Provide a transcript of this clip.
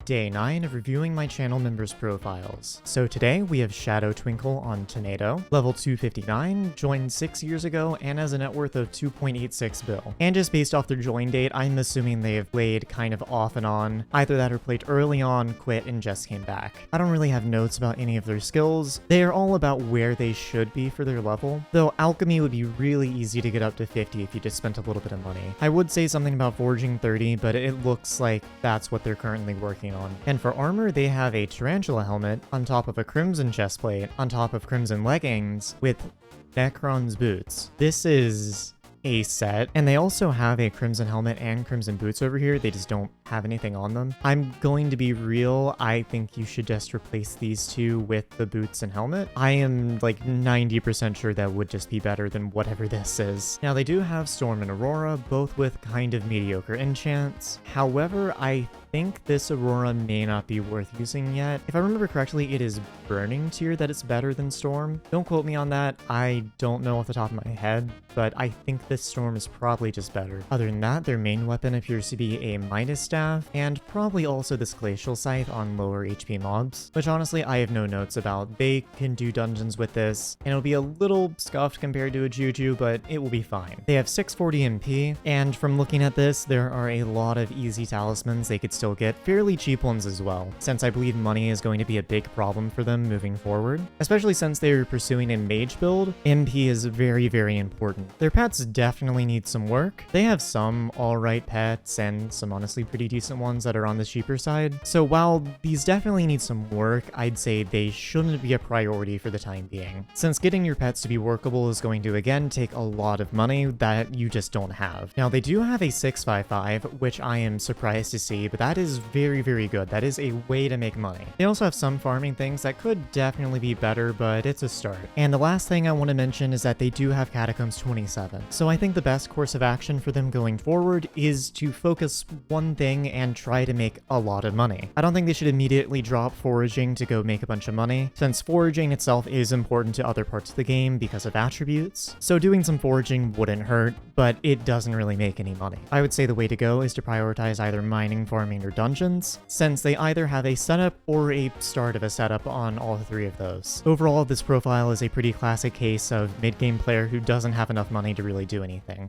day 9 of reviewing my channel members' profiles. So today we have Shadow Twinkle on Tornado, level 259, joined 6 years ago, and has a net worth of 2.86 bill. And just based off their join date, I'm assuming they have played kind of off and on, either that or played early on, quit, and just came back. I don't really have notes about any of their skills. They are all about where they should be for their level, though Alchemy would be really easy to get up to 50 if you just spent a little bit of money. I would say something about Forging 30, but it looks like that's what they're currently working on. And for armor, they have a Tarantula helmet on top of a Crimson chestplate on top of Crimson leggings with Necron's boots. This is a set, and they also have a Crimson helmet and Crimson boots over here. They just don't have anything on them. I'm going to be real, I think you should just replace these two with the boots and helmet. I am like 90% sure that would just be better than whatever this is. Now they do have Storm and Aurora, both with kind of mediocre enchants. However, I think this Aurora may not be worth using yet. If I remember correctly, it is Burning tier that it's better than Storm. Don't quote me on that, I don't know off the top of my head, but I think this Storm is probably just better. Other than that, their main weapon appears to be a Midas Staff, and probably also this Glacial Scythe on lower HP mobs, which honestly I have no notes about. They can do dungeons with this, and it'll be a little scuffed compared to a Juju, but it will be fine. They have 640 MP, and from looking at this, there are a lot of easy talismans they could still get, fairly cheap ones as well, since I believe money is going to be a big problem for them moving forward. Especially since they're pursuing a mage build, MP is very, very important. Their pets definitely need some work. They have some alright pets, and some honestly pretty decent ones that are on the cheaper side. So while these definitely need some work, I'd say they shouldn't be a priority for the time being, since getting your pets to be workable is going to again take a lot of money that you just don't have. Now they do have a 655, which I am surprised to see, but that is very, very good. That is a way to make money. They also have some farming things that could definitely be better, but it's a start. And the last thing I want to mention is that they do have Catacombs 27. So I think the best course of action for them going forward is to focus one thing and try to make a lot of money. I don't think they should immediately drop foraging to go make a bunch of money, since foraging itself is important to other parts of the game because of attributes. So doing some foraging wouldn't hurt, but it doesn't really make any money. I would say the way to go is to prioritize either mining, farming, or dungeons, since they either have a setup or a start of a setup on all three of those. Overall, this profile is a pretty classic case of mid-game player who doesn't have enough money to really do anything.